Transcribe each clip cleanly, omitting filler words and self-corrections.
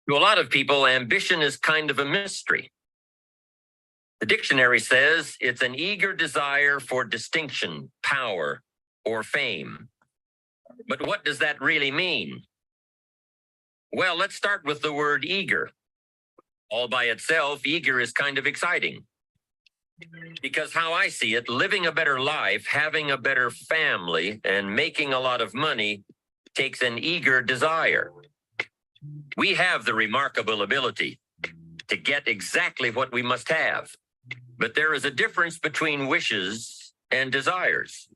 To a lot of people, ambition is kind of a mystery. The dictionary says it's an eager desire for distinction, power, or fame. But what does that really mean? Well, let's start with the word eager. All by itself, eager is kind of exciting. Because how I see it, living a better life, having a better family, and making a lot of money takes an eager desire. We have the remarkable ability to get exactly what we must have. But there is a difference between wishes and desires.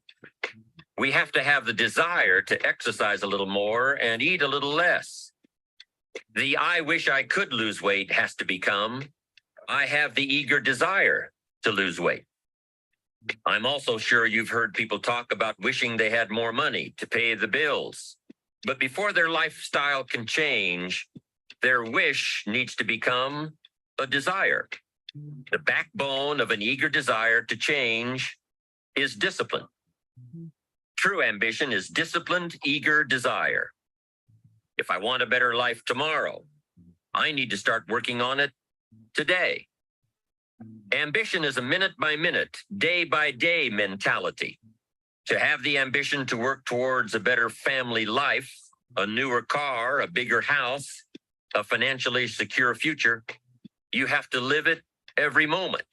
We have to have the desire to exercise a little more and eat a little less. The I wish I could lose weight has to become, I have the eager desire to lose weight. I'm also sure you've heard people talk about wishing they had more money to pay the bills. But before their lifestyle can change, their wish needs to become a desire. The backbone of an eager desire to change is discipline. True ambition is disciplined, eager desire. If I want a better life tomorrow, I need to start working on it today. Ambition is a minute by minute, day by day mentality. To have the ambition to work towards a better family life, a newer car, a bigger house, a financially secure future, you have to live it every moment.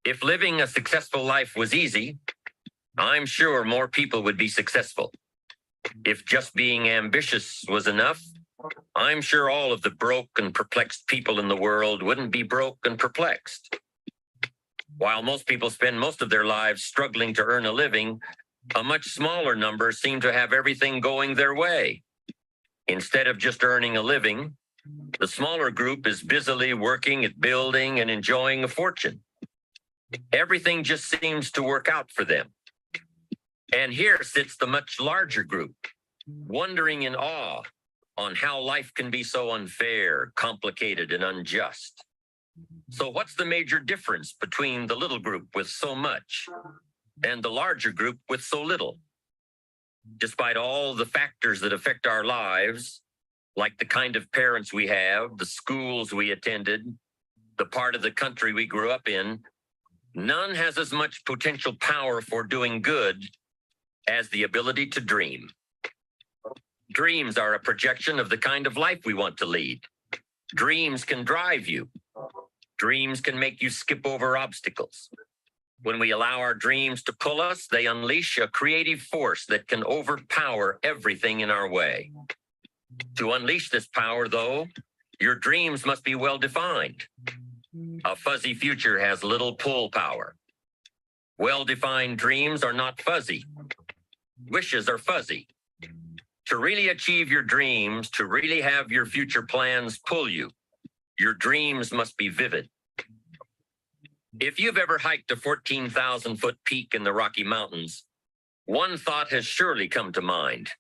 If living a successful life was easy, I'm sure more people would be successful. If just being ambitious was enough, I'm sure all of the broke and perplexed people in the world wouldn't be broke and perplexed. While most people spend most of their lives struggling to earn a living, a much smaller number seem to have everything going their way. Instead of just earning a living, the smaller group is busily working at building and enjoying a fortune. Everything just seems to work out for them. And here sits the much larger group, wondering in awe on how life can be so unfair, complicated, and unjust. So what's the major difference between the little group with so much and the larger group with so little? Despite all the factors that affect our lives, like the kind of parents we have, the schools we attended, the part of the country we grew up in, none has as much potential power for doing good as the ability to dream. Dreams are a projection of the kind of life we want to lead. Dreams can drive you. Dreams can make you skip over obstacles. When we allow our dreams to pull us, they unleash a creative force that can overpower everything in our way. To unleash this power, though, your dreams must be well defined. A fuzzy future has little pull power. Well-defined dreams are not fuzzy. Wishes are fuzzy. To really achieve your dreams, to really have your future plans pull you, your dreams must be vivid. If you've ever hiked a 14,000-foot peak in the Rocky Mountains, one thought has surely come to mind.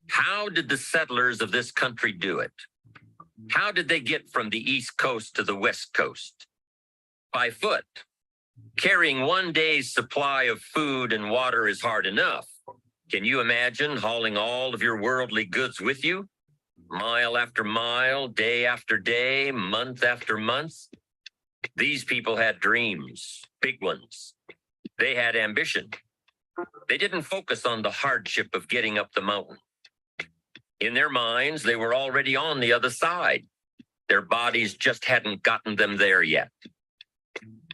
How did the settlers of this country do it? How did they get from the East Coast to the West Coast? By foot. Carrying one day's supply of food and water is hard enough. Can you imagine hauling all of your worldly goods with you? Mile after mile, day after day, month after month. These people had dreams, big ones. They had ambition. They didn't focus on the hardship of getting up the mountain. In their minds, they were already on the other side. Their bodies just hadn't gotten them there yet.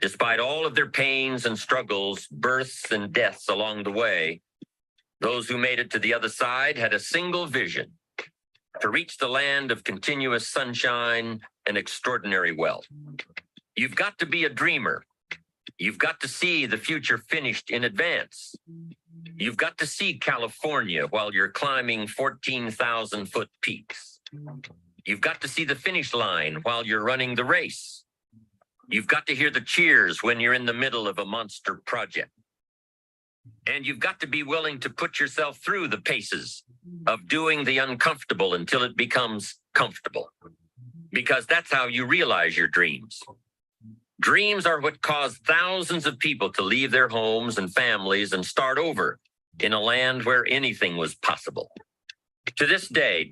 Despite all of their pains and struggles, births and deaths along the way, those who made it to the other side had a single vision: to reach the land of continuous sunshine and extraordinary wealth. You've got to be a dreamer. You've got to see the future finished in advance. You've got to see California while you're climbing 14,000-foot peaks. You've got to see the finish line while you're running the race. You've got to hear the cheers when you're in the middle of a monster project. And you've got to be willing to put yourself through the paces of doing the uncomfortable until it becomes comfortable. Because that's how you realize your dreams. Dreams are what caused thousands of people to leave their homes and families and start over in a land where anything was possible. To this day,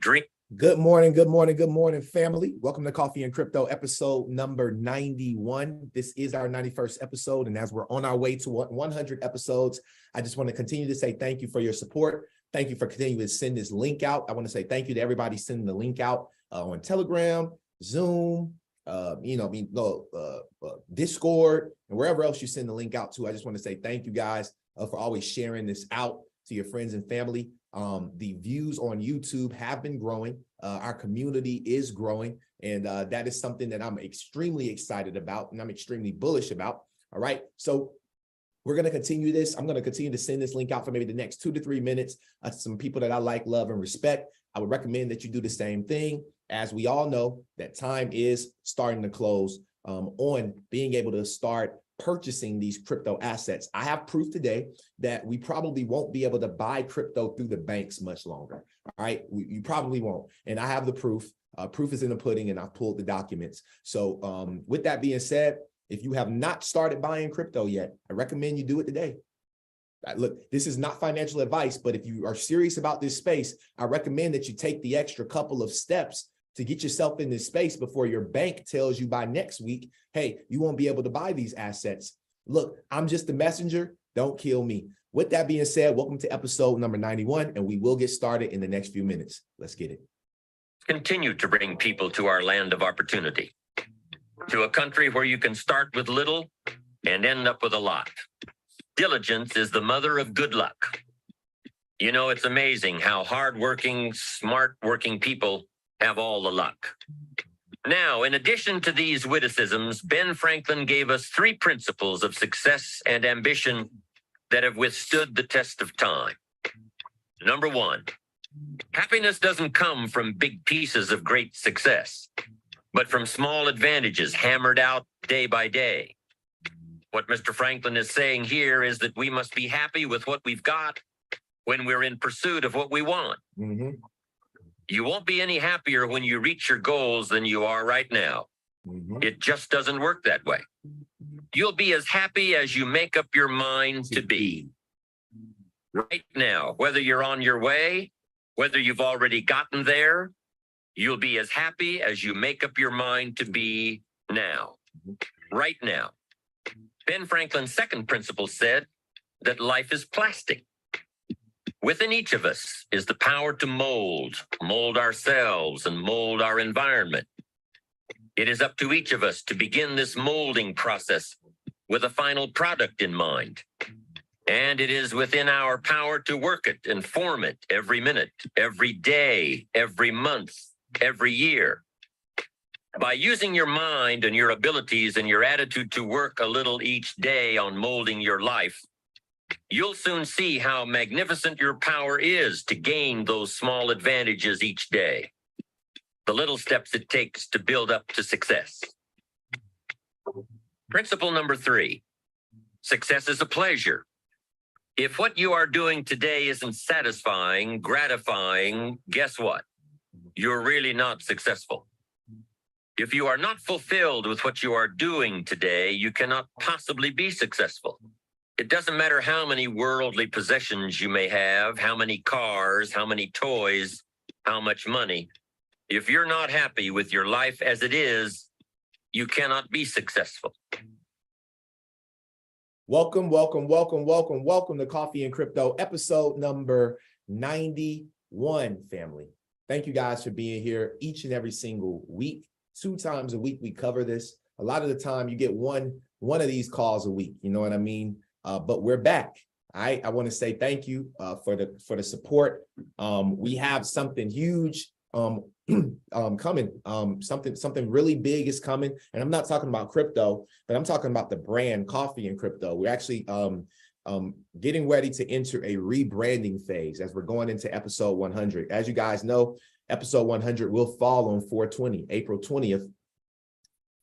Good morning, good morning, good morning, family. Welcome to Coffee and Crypto, episode number 91. This is our 91st episode, and as we're on our way to 100 episodes, I just want to continue to say thank you for your support. Thank you for continuing to send this link out. I want to say thank you to everybody sending the link out on Telegram, Zoom, Discord, and wherever else you send the link out to. I just want to say thank you guys for always sharing this out to your friends and family. The views on YouTube have been growing. Our community is growing, and that is something that I'm extremely excited about, and I'm extremely bullish about. All right, so we're going to continue this. I'm going to continue to send this link out for maybe the next 2 to 3 minutes to some people that I like, love, and respect. I would recommend that you do the same thing. As we all know, that time is starting to close on being able to start purchasing these crypto assets. I have proof today that we probably won't be able to buy crypto through the banks much longer. All right, you probably won't. And I have the proof. Proof is in the pudding, and I've pulled the documents. So with that being said, if you have not started buying crypto yet, I recommend you do it today. Look, this is not financial advice, but if you are serious about this space, I recommend that you take the extra couple of steps to get yourself in this space before your bank tells you by next week, hey, you won't be able to buy these assets. Look, I'm just the messenger. Don't kill me. With that being said, welcome to episode number 91, and we will get started in the next few minutes. Let's get it. Continue to bring people to our land of opportunity, to a country where you can start with little and end up with a lot. Diligence is the mother of good luck. You know, it's amazing how hardworking, smart-working people have all the luck. Now, in addition to these witticisms, Ben Franklin gave us 3 principles of success and ambition that have withstood the test of time. Number 1, happiness doesn't come from big pieces of great success, but from small advantages hammered out day by day. What Mr. Franklin is saying here is that we must be happy with what we've got when we're in pursuit of what we want. Mm-hmm. You won't be any happier when you reach your goals than you are right now. Mm-hmm. It just doesn't work that way. You'll be as happy as you make up your mind to be. Right now, whether you're on your way, whether you've already gotten there, you'll be as happy as you make up your mind to be now. Right now. Ben Franklin's second principle said that life is plastic. Within each of us is the power to mold ourselves and mold our environment. It is up to each of us to begin this molding process with a final product in mind. And it is within our power to work it and form it every minute, every day, every month, every year. By using your mind and your abilities and your attitude to work a little each day on molding your life, you'll soon see how magnificent your power is to gain those small advantages each day. The little steps it takes to build up to success. Principle number 3, success is a pleasure. If what you are doing today isn't satisfying, gratifying, guess what? You're really not successful. If you are not fulfilled with what you are doing today, you cannot possibly be successful. It doesn't matter how many worldly possessions you may have, how many cars, how many toys, how much money. If you're not happy with your life as it is, you cannot be successful. Welcome to Coffee and Crypto, episode number 91, family. Thank you guys for being here each and every single week. 2 times a week we cover this. A lot of the time you get one of these calls a week, you know what I mean? But we're back. I want to say thank you for the support. We have something huge coming. Something really big is coming, and I'm not talking about crypto, but I'm talking about the brand Coffee and Crypto. We're actually getting ready to enter a rebranding phase as we're going into episode 100. As you guys know, episode 100 will fall on 4/20, April 20th,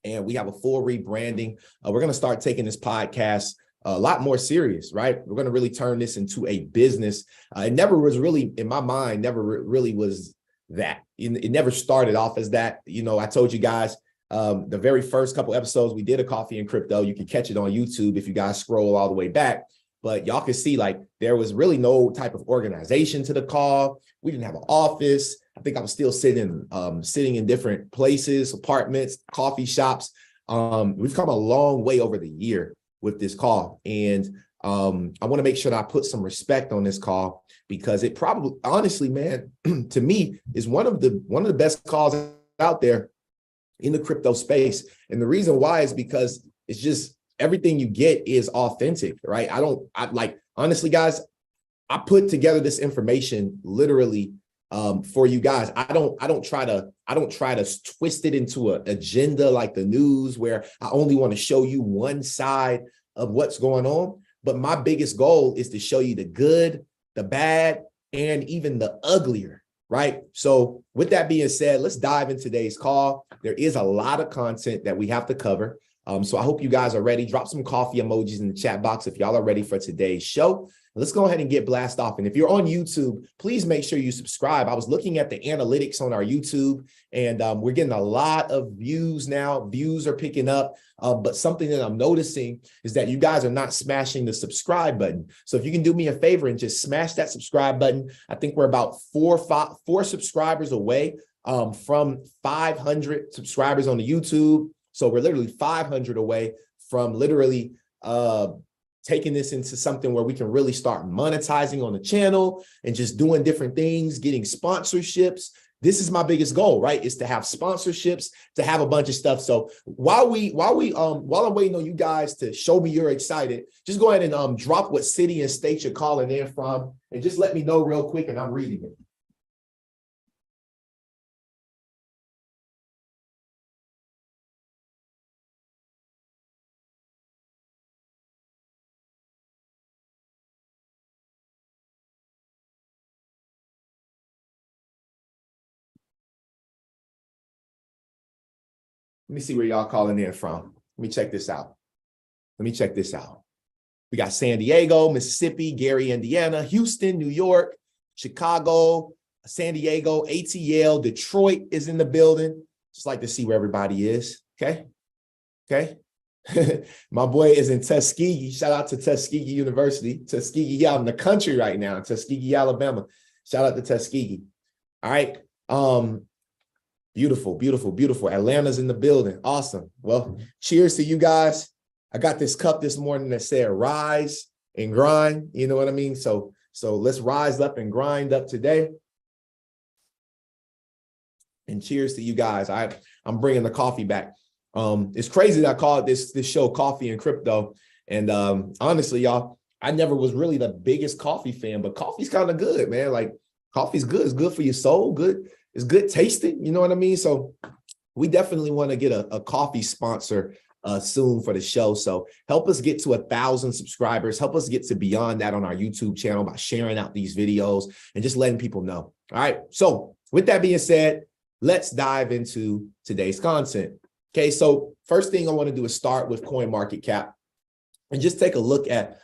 and we have a full rebranding. We're going to start taking this podcast a lot more serious, right? We're going to really turn this into a business. It never was really, in my mind, really was that. It never started off as that. You know, I told you guys the very first couple episodes we did a Coffee and Crypto. You can catch it on YouTube if you guys scroll all the way back. but y'all can see like there was really no type of organization to the call. We didn't have an office. I think I was still sitting in different places, apartments, coffee shops. We've come a long way over the year with this call. And I want to make sure that I put some respect on this call, because it probably, honestly, man, to me, is one of the best calls out there in the crypto space. And the reason why is because it's just everything you get is authentic, right? Honestly, guys, I put together this information literally for you guys. I don't try to twist it into an agenda like the news, where I only want to show you one side of what's going on. But my biggest goal is to show you the good, the bad, and even the uglier, right? So with that being said, let's dive into today's call. There is a lot of content that we have to cover. So I hope you guys are ready. Drop some coffee emojis in the chat box if y'all are ready for today's show. Let's go ahead and get blast off. And if you're on YouTube, please make sure you subscribe. I was looking at the analytics on our YouTube, and we're getting a lot of views now. Views are picking up. But something that I'm noticing is that you guys are not smashing the subscribe button. So if you can do me a favor and just smash that subscribe button. I think we're about four subscribers away from 500 subscribers on the YouTube. So we're literally 500 away from literally taking this into something where we can really start monetizing on the channel and just doing different things, getting sponsorships. This is my biggest goal, right? Is to have sponsorships, to have a bunch of stuff. So while I'm waiting on you guys to show me you're excited, just go ahead and drop what city and state you're calling in from, and just let me know real quick, and I'm reading it. Let me see where y'all calling in from. Let me check this out. We got San Diego, Mississippi, Gary, Indiana, Houston, New York, Chicago, San Diego, ATL, Detroit is in the building. Just like to see where everybody is. Okay. My boy is in Tuskegee. Shout out to Tuskegee University. Tuskegee out in the country right now, Tuskegee, Alabama. Shout out to Tuskegee. All right. Beautiful. Atlanta's in the building. Awesome. Well, cheers to you guys. I got this cup this morning that said rise and grind. You know what I mean? So let's rise up and grind up today. And cheers to you guys. I'm bringing the coffee back. It's crazy that I call it this show Coffee and Crypto. And honestly, y'all, I never was really the biggest coffee fan, but coffee's kind of good, man. Like, coffee's good. It's good for your soul. Good. It's good tasting. You know what I mean? So we definitely want to get a coffee sponsor soon for the show. So help us get to 1,000 subscribers. Help us get to beyond that on our YouTube channel by sharing out these videos and just letting people know. All right. So with that being said, let's dive into today's content. Okay. So first thing I want to do is start with CoinMarketCap and just take a look at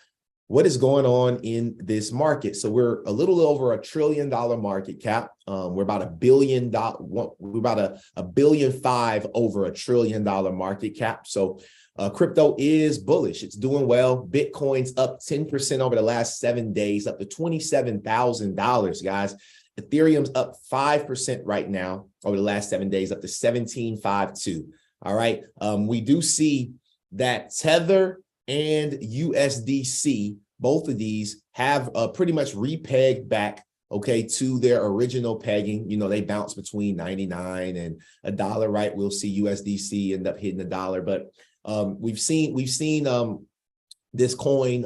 what is going on in this market. So we're a little over $1 trillion market cap. We're about $1 billion. We're about $1.5 billion over $1 trillion market cap. So crypto is bullish. It's doing well. Bitcoin's up 10% over the last 7 days, up to $27,000, guys. Ethereum's up 5% right now over the last 7 days, up to 17.52. All right. We do see that Tether and USDC, both of these have pretty much repegged back, okay, to their original pegging. You know, they bounce between 99 and $1, right? We'll see USDC end up hitting $1, but we've seen this coin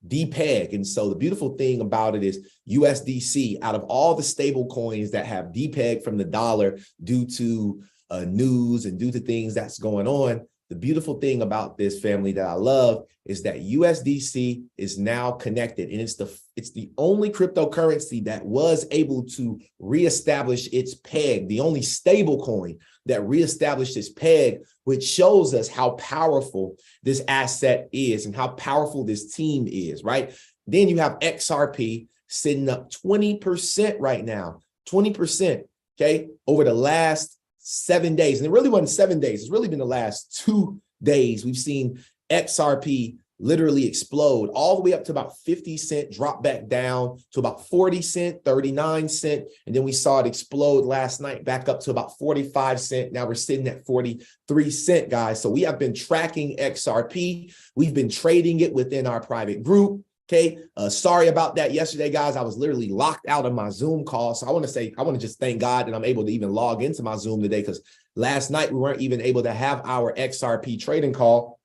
depeg. And so the beautiful thing about it is USDC, out of all the stable coins that have depegged from the dollar due to news and due to things that's going on, the beautiful thing about this, family, that I love is that USDC is now connected, and it's the only cryptocurrency that was able to reestablish its peg, the only stable coin that reestablished its peg, which shows us how powerful this asset is and how powerful this team is, right? Then you have XRP sitting up 20% right now, 20%, okay, over the last 7 days. And it really wasn't 7 days. It's really been the last 2 days. We've seen XRP literally explode all the way up to about 50 cent, drop back down to about 40 cent, 39 cent. And then we saw it explode last night back up to about 45 cent. Now we're sitting at 43 cent, guys. So we have been tracking XRP. We've been trading it within our private group. Okay. Sorry about that yesterday, guys. I was literally locked out of my Zoom call. So I want to just thank God that I'm able to even log into my Zoom today, because last night we weren't even able to have our XRP trading call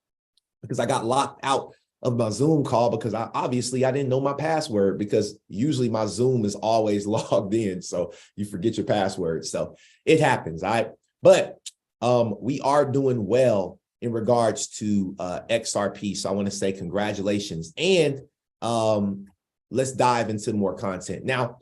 because I got locked out of my Zoom call because I didn't know my password, because usually my Zoom is always logged in. So you forget your password. So it happens. All right. But we are doing well in regards to XRP. So I want to say congratulations. And let's dive into more content. Now,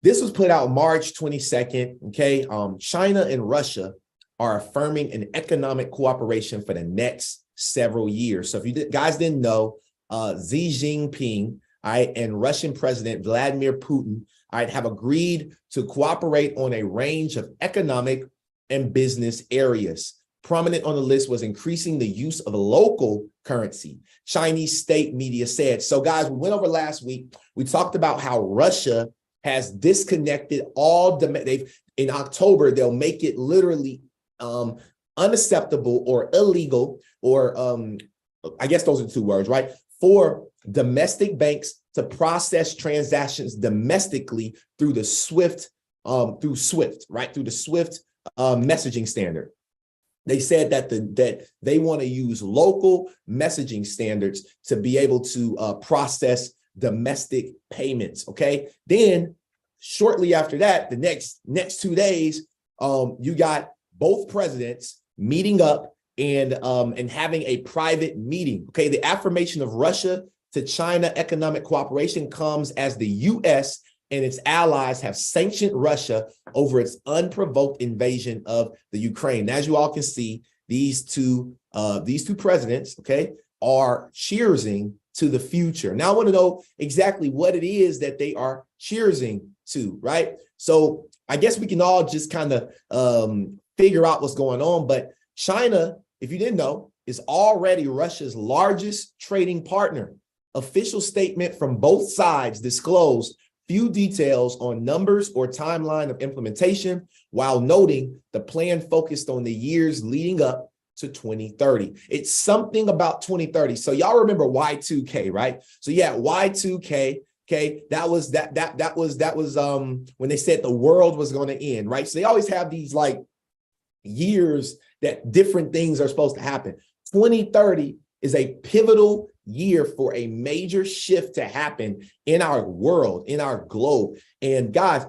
this was put out March 22nd. Okay. China and Russia are affirming an economic cooperation for the next several years. So if you guys didn't know, Xi Jinping, all right, and Russian President Vladimir Putin, all right, have agreed to cooperate on a range of economic and business areas. Prominent on the list was increasing the use of local currency, Chinese state media said. So guys, we went over last week. We talked about how Russia has disconnected all, in October, they'll make it literally unacceptable or illegal, or I guess those are two words, right? For domestic banks to process transactions domestically through the SWIFT, right? Through the SWIFT messaging standard. They said that they want to use local messaging standards to be able to process domestic payments. Okay. Then shortly after that, the next 2 days, you got both presidents meeting up and having a private meeting. Okay, the affirmation of Russia to China economic cooperation comes as the U.S. and its allies have sanctioned Russia over its unprovoked invasion of the Ukraine. As you all can see, these two presidents, okay, are cheersing to the future. Now I want to know exactly what it is that they are cheersing to, right? So I guess we can all just kind of figure out what's going on. But China, if you didn't know, is already Russia's largest trading partner. Official statement from both sides disclosed few details on numbers or timeline of implementation, while noting the plan focused on the years leading up to 2030. It's something about 2030. So y'all remember Y2K, right? So yeah, Y2K. Okay, that was when they said the world was going to end, right? So they always have these like years that different things are supposed to happen. 2030 is a pivotal year for a major shift to happen in our world, in our globe. And guys,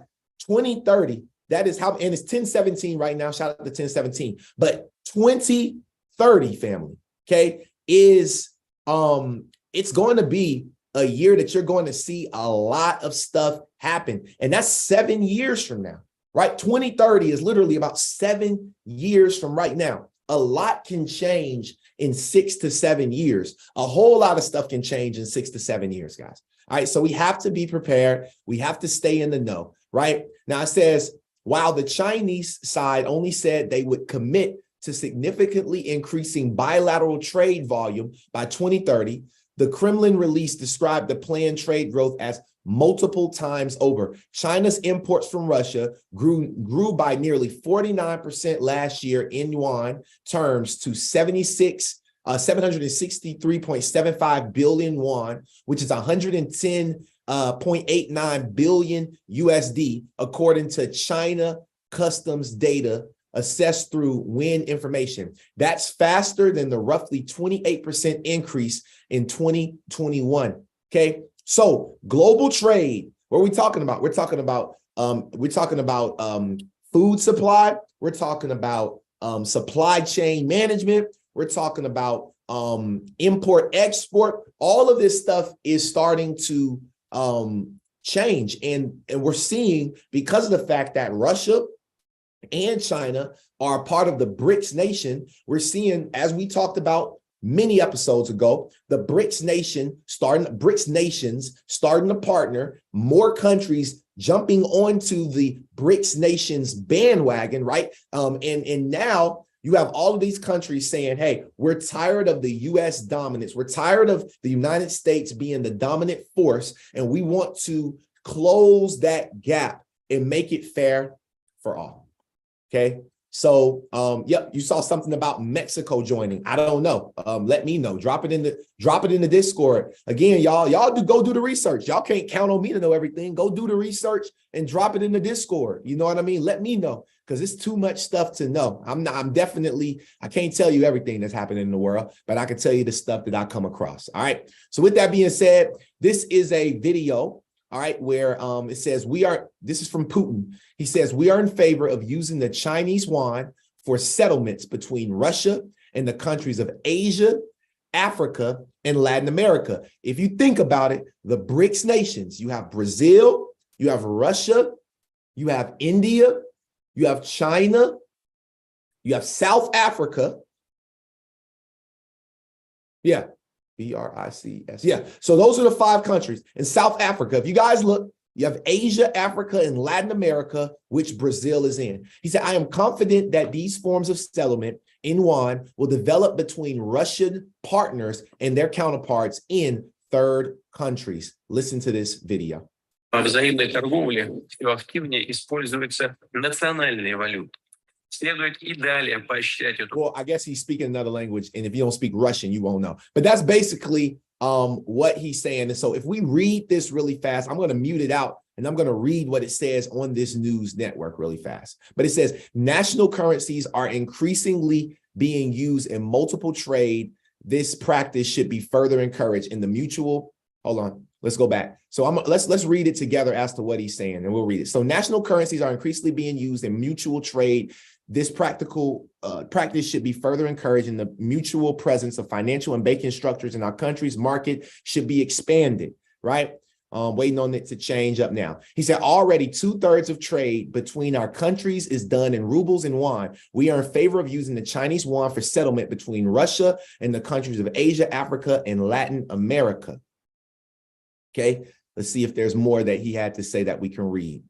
2030, that is how, and it's 1017 right now. Shout out to 1017. But 2030, family, okay, is it's going to be a year that you're going to see a lot of stuff happen. And that's 7 years from now, right? 2030 is literally about 7 years from right now. A lot can change in 6 to 7 years. A whole lot of stuff can change in 6 to 7 years, guys. All right. So we have to be prepared. We have to stay in the know, right? Now it says, while the Chinese side only said they would commit to significantly increasing bilateral trade volume by 2030, the Kremlin release described the planned trade growth as multiple times over. China's imports from Russia grew by nearly 49% last year in yuan terms to 763.75 billion yuan, which is 110.89 billion USD, according to China customs data assessed through WIN information. That's faster than the roughly 28% increase in 2021. Okay. So global trade, what are we talking about? We're talking about food supply. We're talking about supply chain management. We're talking about import, export. All of this stuff is starting to change. And we're seeing, because of the fact that Russia and China are part of the BRICS nation, we're seeing, as we talked about many episodes ago, the BRICS nations starting to partner, more countries jumping onto the BRICS nations bandwagon, right? And now You have all of these countries saying, hey, we're tired of the US dominance. We're tired of the United States being the dominant force, and we want to close that gap and make it fair for all. Okay. So, yep, you saw something about Mexico joining. I don't know. Let me know. Drop it in the Discord. Again, y'all go do the research. Y'all can't count on me to know everything. Go do the research and drop it in the Discord. You know what I mean? Let me know, because it's too much stuff to know. I can't tell you everything that's happening in the world, but I can tell you the stuff that I come across. All right. So with that being said, this is a video, all right, where it says this is from Putin. He says, we are in favor of using the Chinese yuan for settlements between Russia and the countries of Asia, Africa, and Latin America. If you think about it, the BRICS nations, you have Brazil, you have Russia, you have India, you have China, you have South Africa. Yeah. BRICS. Yeah. So those are the 5 countries. In South Africa, if you guys look, you have Asia, Africa, and Latin America, which Brazil is in. He said, I am confident that these forms of settlement in yuan will develop between Russian partners and their counterparts in third countries. Listen to this video. Во взаимной торговле все активнее используются национальные валюты. Следует и далее поощрять эту. Well, I guess he's speaking another language, and if you don't speak Russian, you won't know. But that's basically what he's saying. And so if we read this really fast, I'm going to mute it out, and I'm going to read what it says on this news network really fast. But it says, national currencies are increasingly being used in multiple trade. This practice should be further encouraged in the mutual. Hold on. Let's go back. So let's read it together as to what he's saying, and we'll read it. So national currencies are increasingly being used in mutual trade. This practice should be further encouraged, and the mutual presence of financial and banking structures in our country's market should be expanded, right? Waiting on it to change up now. He said already 2/3 of trade between our countries is done in rubles and yuan. We are in favor of using the Chinese yuan for settlement between Russia and the countries of Asia, Africa, and Latin America. Okay, let's see if there's more that he had to say that we can read.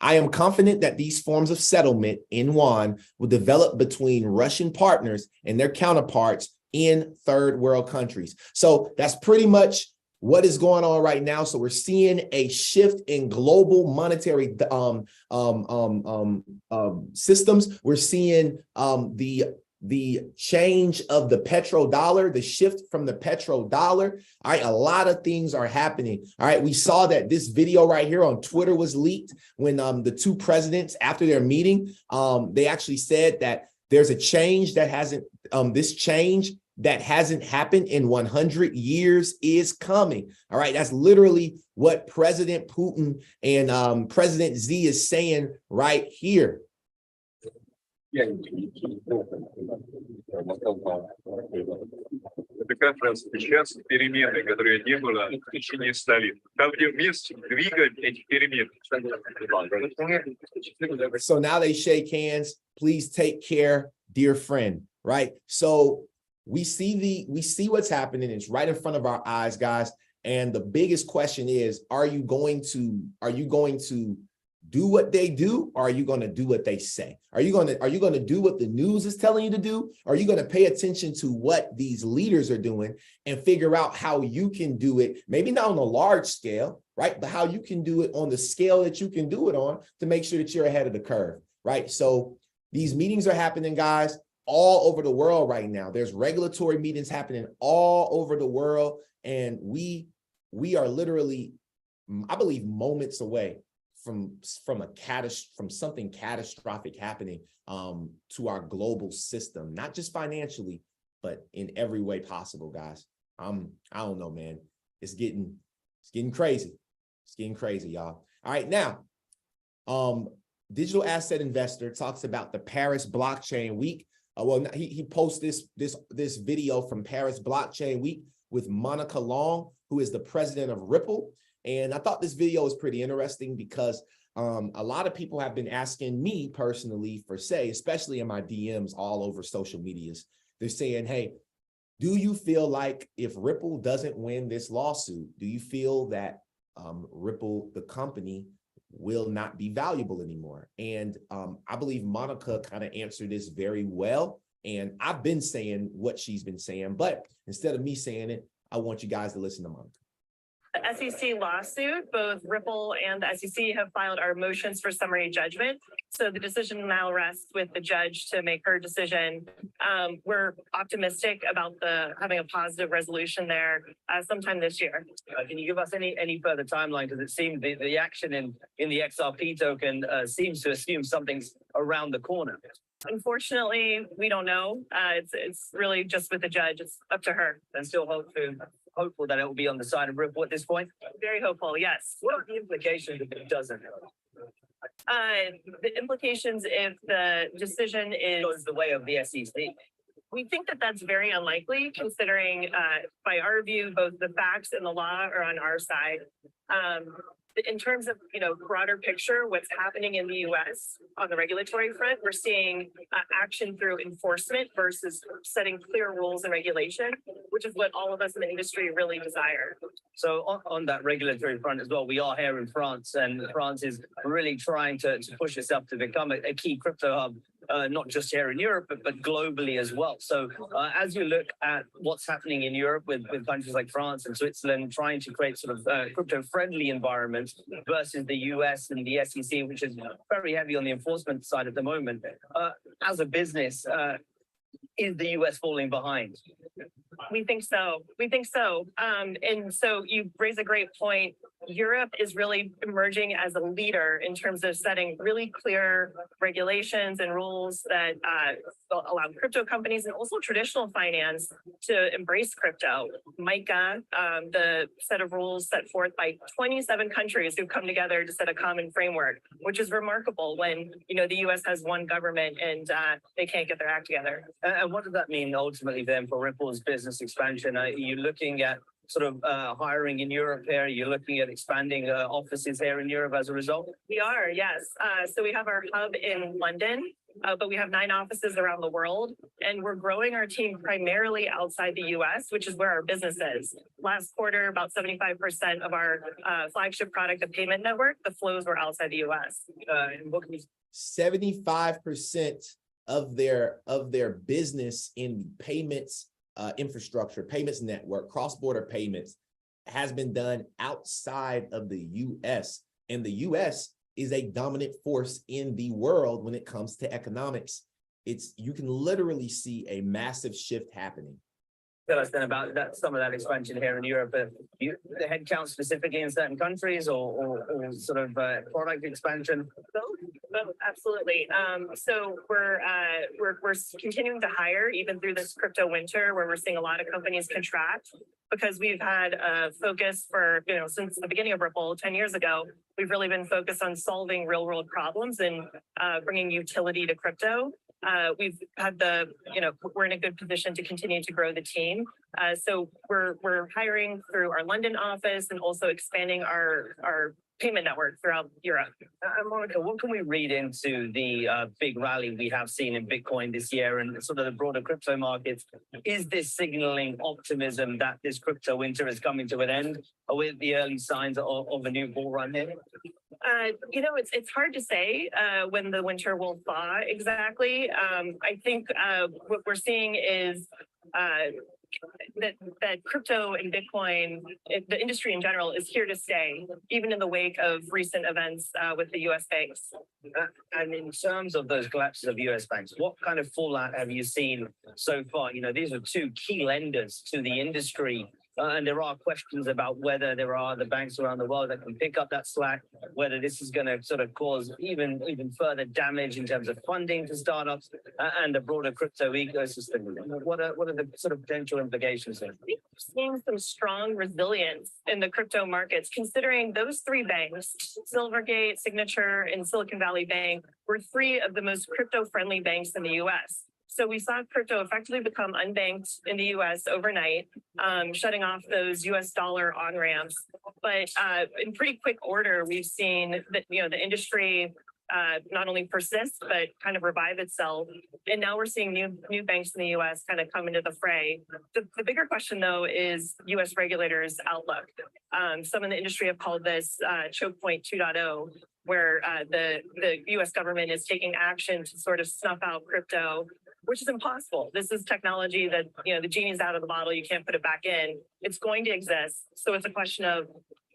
I am confident that these forms of settlement in yuan will develop between Russian partners and their counterparts in third world countries. So that's pretty much what is going on right now. So we're seeing a shift in global monetary systems. We're seeing the change of the petrodollar, the shift from the petrodollar. All right, a lot of things are happening. All right, we saw that this video right here on Twitter was leaked when the 2 presidents, after their meeting, they actually said that there's a change that hasn't, this change that hasn't happened in 100 years is coming. All right, that's literally what President Putin and President Xi is saying right here. Это как раз сейчас перемены, которые не было в течение 100 лет. Там, где вместе двигать эти перемены. So now they shake hands. Please take care, dear friend. Right. So we see what's happening. It's right in front of our eyes, guys. And the biggest question is, are you going to do what they do, or are you going to do what they say? Are you going to do what the news is telling you to do? Or are you going to pay attention to what these leaders are doing and figure out how you can do it? Maybe not on a large scale, right? But how you can do it on the scale that you can do it on to make sure that you're ahead of the curve, right? So these meetings are happening, guys, all over the world right now. There's regulatory meetings happening all over the world. And we are literally, I believe, moments away from something catastrophic happening to our global system, not just financially, but in every way possible, guys. I don't know, man. It's getting crazy. It's getting crazy, y'all. All right, now, Digital Asset Investor talks about the Paris Blockchain Week. Well, he posts this video from Paris Blockchain Week with Monica Long, who is the president of Ripple. And I thought this video was pretty interesting because a lot of people have been asking me personally especially in my DMs all over social medias, they're saying, hey, do you feel like if Ripple doesn't win this lawsuit, do you feel that Ripple, the company, will not be valuable anymore. And I believe Monica kind of answered this very well. And I've been saying what she's been saying, but instead of me saying it, I want you guys to listen to Monica. The SEC lawsuit, both Ripple and the SEC have filed our motions for summary judgment. So the decision now rests with the judge to make her decision. We're optimistic about having a positive resolution there sometime this year. Can you give us any further timeline? Because it seems the action in the XRP token seems to assume something's around the corner. Unfortunately, we don't know. It's really just with the judge. It's up to her. And still hopeful that it will be on the side of Ripple at this point. Very hopeful, yes. What are the implications if it doesn't? The implications if the decision Goes the way of the SEC. we think that that's very unlikely, considering, by our view, both the facts and the law are on our side. In terms of, broader picture, what's happening in the U.S. on the regulatory front, we're seeing action through enforcement versus setting clear rules and regulation, which is what all of us in the industry really desire. So on that regulatory front as well, we are here in France, and France is really trying to push itself to become a key crypto hub. Not just here in Europe, but globally as well. So as you look at what's happening in Europe with countries like France and Switzerland trying to create sort of crypto-friendly environments versus the US and the SEC, which is very heavy on the enforcement side at the moment, as a business, is the US falling behind? We think so. And so you raise a great point. Europe is really emerging as a leader in terms of setting really clear regulations and rules that allow crypto companies and also traditional finance to embrace crypto. MiCA, the set of rules set forth by 27 countries who've come together to set a common framework, which is remarkable when, the U.S. has one government and they can't get their act together. And what does that mean ultimately then for Ripple's business expansion? Are you looking at sort of hiring in Europe here? You're looking at expanding offices here in Europe as a result? We are, yes. So we have our hub in London, but we have 9 offices around the world, and we're growing our team primarily outside the U.S., which is where our business is. Last quarter, about 75% of our flagship product, the payment network, the flows were outside the U.S. 75% of their business in payments infrastructure, payments network, cross-border payments has been done outside of the U.S. And the U.S. is a dominant force in the world when it comes to economics. You can literally see a massive shift happening. Tell us then about that, some of that expansion here in Europe. The headcount specifically in certain countries or sort of product expansion? Both, absolutely. So we're continuing to hire even through this crypto winter, where we're seeing a lot of companies contract, because we've had a focus for, since the beginning of Ripple 10 years ago. We've really been focused on solving real world problems and bringing utility to crypto. We've had we're in a good position to continue to grow the team. So we're hiring through our London office and also expanding our payment network throughout Europe. Monica, what can we read into the big rally we have seen in Bitcoin this year and sort of the broader crypto markets? Is this signaling optimism that this crypto winter is coming to an end? Are we at the early signs of a new bull run here? It's hard to say when the winter will thaw exactly. I think what we're seeing is that crypto and Bitcoin, the industry in general, is here to stay, even in the wake of recent events with the U.S. banks. And in terms of those collapses of U.S. banks, what kind of fallout have you seen so far? These are 2 key lenders to the industry. And there are questions about whether there are other banks around the world that can pick up that slack, whether this is going to sort of cause even further damage in terms of funding to startups and the broader crypto ecosystem. What are the sort of potential implications there? We're seeing some strong resilience in the crypto markets, considering those 3 banks, Silvergate, Signature, and Silicon Valley Bank, were 3 of the most crypto-friendly banks in the U.S. So we saw crypto effectively become unbanked in the U.S. overnight, shutting off those U.S. dollar on-ramps. But in pretty quick order, we've seen that, the industry not only persist, but kind of revive itself. And now we're seeing new banks in the U.S. kind of come into the fray. The bigger question, though, is U.S. regulators' outlook. Some in the industry have called this choke point 2.0, where the U.S. government is taking action to sort of snuff out crypto, which is impossible. This is technology that, the genie's out of the bottle. You can't put it back in. It's going to exist. So it's a question of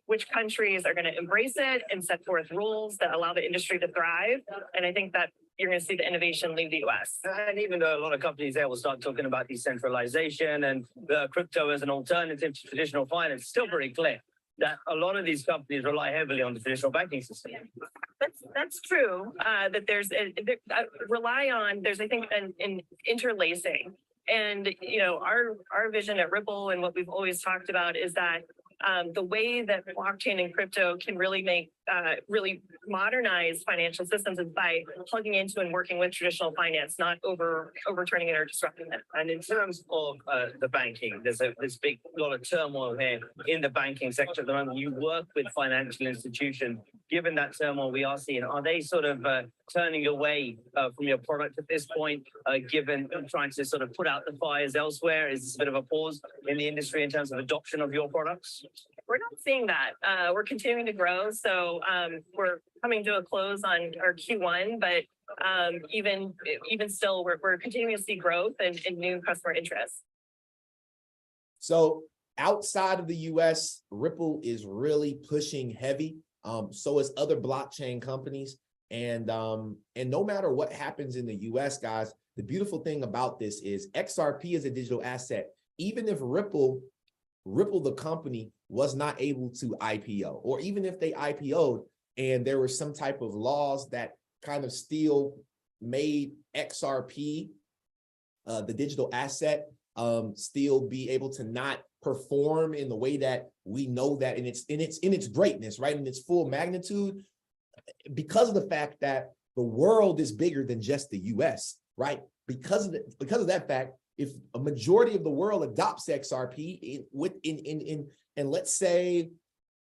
which countries are going to embrace it and set forth rules that allow the industry to thrive. And I think that you're going to see the innovation leave the US. And even though a lot of companies there will start talking about decentralization and crypto as an alternative to traditional finance, it's still very clear that a lot of these companies rely heavily on the traditional banking system. That's true. That there's I think an interlacing. And our vision at Ripple and what we've always talked about is that the way that blockchain and crypto can really modernize financial systems is by plugging into and working with traditional finance, not overturning it or disrupting it. And in terms of the banking, there's this big lot of turmoil here in the banking sector at the moment. You work with financial institutions. Given that turmoil we are seeing, are they sort of turning away from your product at this point, given trying to sort of put out the fires elsewhere? Is this a bit of a pause in the industry in terms of adoption of your products? We're not seeing that. We're continuing to grow. So we're coming to a close on our Q1, but even still, we're continuing to see growth and new customer interest. So outside of the US, Ripple is really pushing heavy. So is other blockchain companies. And no matter what happens in the US, guys, the beautiful thing about this is XRP is a digital asset. Even if Ripple the company was not able to IPO, or even if they IPO'd and there were some type of laws that kind of still made XRP, the digital asset, still be able to not perform in the way that we know that in its greatness, right? In its full magnitude, because of the fact that the world is bigger than just the US, right? Because of that fact, if a majority of the world adopts XRP and let's say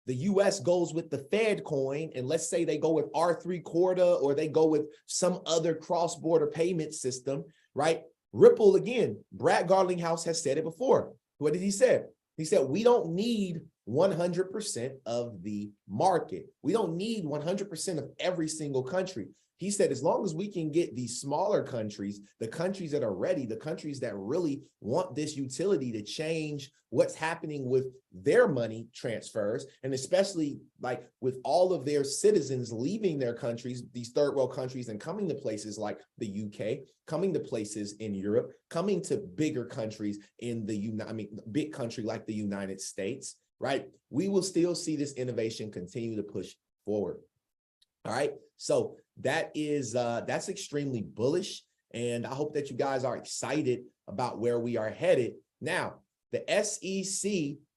the US goes with the Fed coin, and let's say they go with R3 Corda, or they go with some other cross-border payment system, right? Ripple, again, Brad Garlinghouse has said it before. What did he say? He said, we don't need 100% of the market. We don't need 100% of every single country. He said, as long as we can get these smaller countries, the countries that are ready, the countries that really want this utility to change what's happening with their money transfers, and especially like with all of their citizens leaving their countries, these third world countries, and coming to places like the UK, coming to places in Europe, coming to bigger countries in big country like the United States, right? We will still see this innovation continue to push forward. All right. So that's extremely bullish. And I hope that you guys are excited about where we are headed. Now, the SEC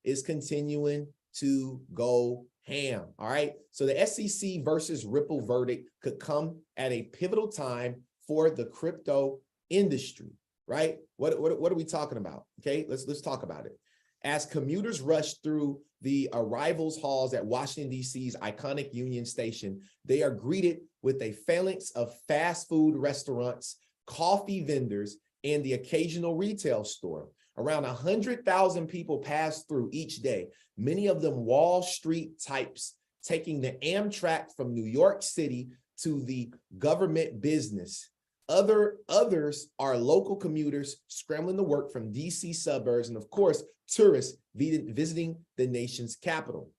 is continuing to go ham. All right. So the SEC versus Ripple verdict could come at a pivotal time for the crypto industry, right? What are we talking about? Okay, let's talk about it. As commuters rush through the arrivals halls at Washington, D.C.'s iconic Union Station, they are greeted with a phalanx of fast food restaurants, coffee vendors, and the occasional retail store. Around 100,000 people pass through each day, many of them Wall Street types, taking the Amtrak from New York City to the government business. Others are local commuters scrambling to work from DC suburbs, and of course, tourists visiting the nation's capital.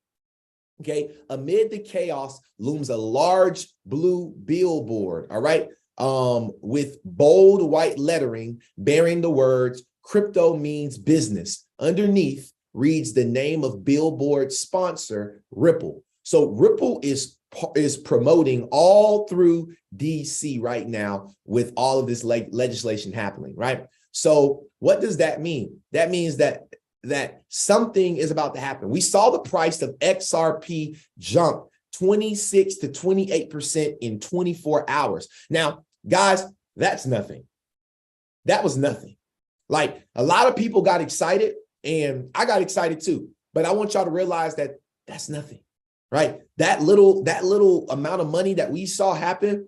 Okay, amid the chaos looms a large blue billboard, all right, with bold white lettering bearing the words, "Crypto means business." Underneath reads the name of billboard sponsor, Ripple. So Ripple is promoting all through DC right now with all of this legislation happening, right? So what does that mean? That means that something is about to happen. We saw the price of XRP jump 26 to 28% in 24 hours. Now, guys, that's nothing. That was nothing. Like, a lot of people got excited, and I got excited too, but I want y'all to realize that that's nothing. Right? That little amount of money that we saw happen,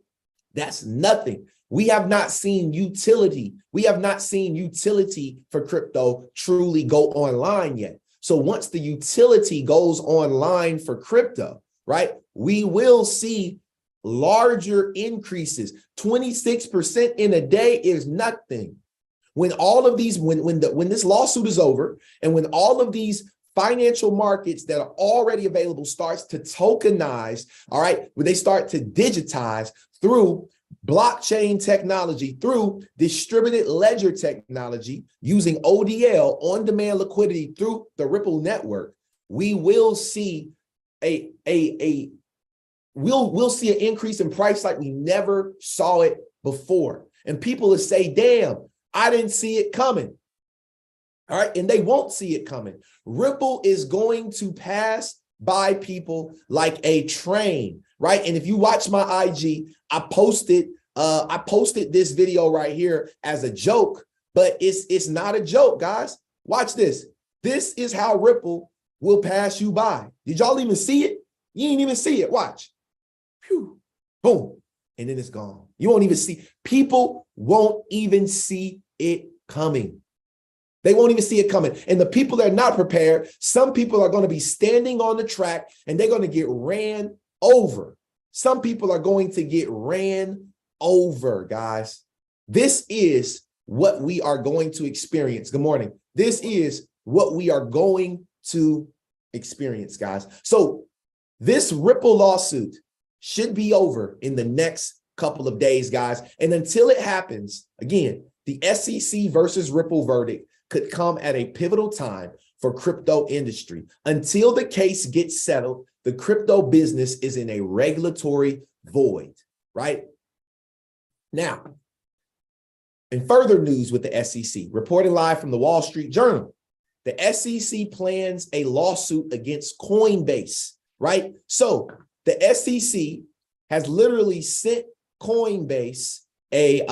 that's nothing. We have not seen utility. We have not seen utility for crypto truly go online yet. So once the utility goes online for crypto, right, we will see larger increases. 26% in a day is nothing. When all of these, when this lawsuit is over, and when all of these financial markets that are already available starts to tokenize, all right, when they start to digitize through blockchain technology, through distributed ledger technology, using ODL, on-demand liquidity through the Ripple network, we will see we'll see an increase in price like we never saw it before. And people will say, damn, I didn't see it coming. All right. And they won't see it coming. Ripple is going to pass by people like a train, right? And if you watch my IG, I posted this video right here as a joke, but it's not a joke, guys. Watch this. This is how Ripple will pass you by. Did y'all even see it? You didn't even see it. Watch. Phew. Boom. And then it's gone. You won't even see. People won't even see it coming. They won't even see it coming. And the people that are not prepared, some people are going to be standing on the track and they're going to get ran over. Some people are going to get ran over, guys. This is what we are going to experience. Good morning. This is what we are going to experience, guys. So this Ripple lawsuit should be over in the next couple of days, guys. And until it happens, again, the SEC versus Ripple verdict could come at a pivotal time for crypto industry. Until the case gets settled, the crypto business is in a regulatory void, right? Now, in further news with the SEC, reporting live from the Wall Street Journal, the SEC plans a lawsuit against Coinbase, right? So the SEC has literally sent Coinbase a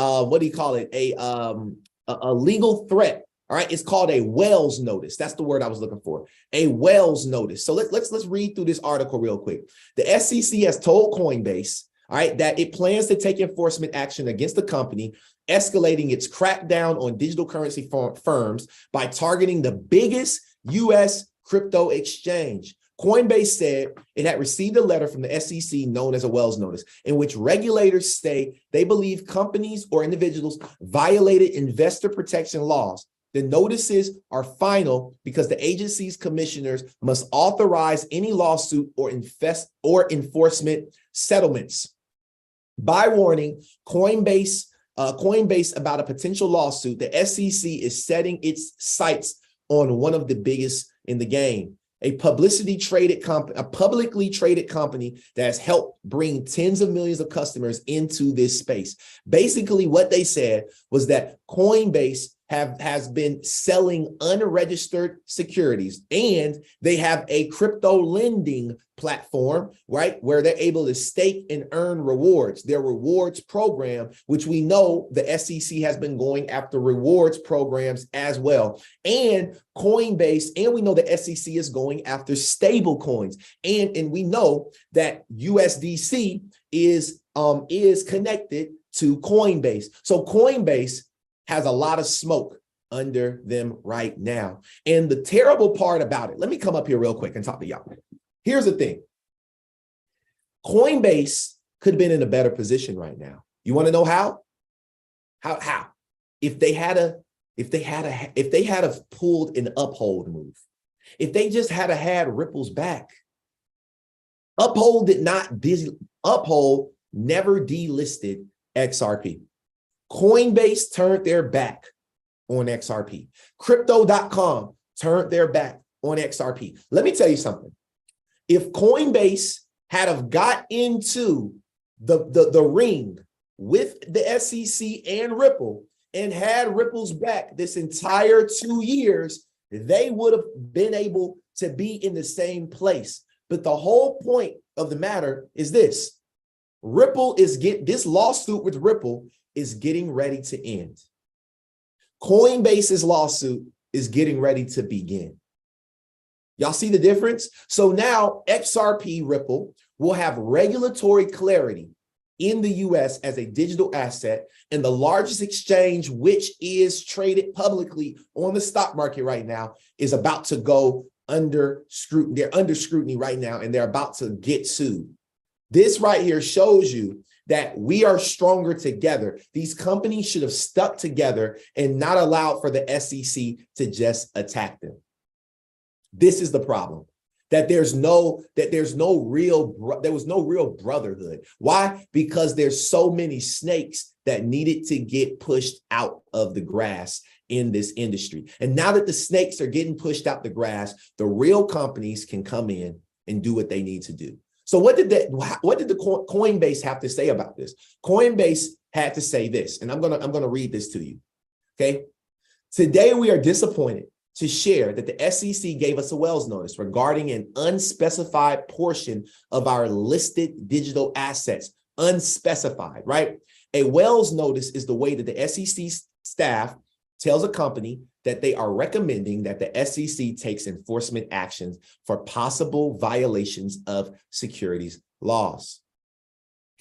legal threat. All right, it's called a Wells notice. That's the word I was looking for. A Wells notice. So let's read through this article real quick. The SEC has told Coinbase, all right, that it plans to take enforcement action against the company, escalating its crackdown on digital currency firms by targeting the biggest U.S. crypto exchange. Coinbase said it had received a letter from the SEC known as a Wells notice, in which regulators say they believe companies or individuals violated investor protection laws. The notices are final because the agency's commissioners must authorize any lawsuit or enforcement settlements. By warning Coinbase about a potential lawsuit, the SEC is setting its sights on one of the biggest in the game. A publicly traded company that has helped bring tens of millions of customers into this space. Basically, what they said was that Coinbase has been selling unregistered securities, and they have a crypto lending platform, right, where they're able to stake and earn rewards. Their rewards program, which we know the SEC has been going after rewards programs as well. And Coinbase, and we know the SEC is going after stable coins. And we know that USDC is connected to Coinbase. So Coinbase has a lot of smoke under them right now. And the terrible part about it, let me come up here real quick and talk to y'all. Here's the thing. Coinbase could have been in a better position right now. You want to know how? How? If they had pulled an uphold move, if they just had Ripple's back. Uphold never delisted XRP. Coinbase turned their back on XRP. Crypto.com turned their back on XRP. Let me tell you something. If Coinbase had have got into the ring with the SEC and Ripple and had Ripple's back this entire 2 years, they would have been able to be in the same place. But the whole point of the matter is this. This lawsuit with Ripple is getting ready to end. Coinbase's lawsuit is getting ready to begin. Y'all see the difference? So now XRP Ripple will have regulatory clarity in the US as a digital asset, and the largest exchange, which is traded publicly on the stock market right now, is about to go under scrutiny. They're under scrutiny right now, and they're about to get sued. This right here shows you that we are stronger together. These companies should have stuck together and not allowed for the SEC to just attack them. This is the problem. That there was no real brotherhood. Why? Because there's so many snakes that needed to get pushed out of the grass in this industry. And now that the snakes are getting pushed out the grass, the real companies can come in and do what they need to do. So what did the Coinbase have to say about this? Coinbase had to say this, and I'm gonna read this to you. Okay. Today we are disappointed to share that the SEC gave us a Wells notice regarding an unspecified portion of our listed digital assets. Unspecified, right? A Wells notice is the way that the SEC staff tells a company that they are recommending that the SEC takes enforcement actions for possible violations of securities laws.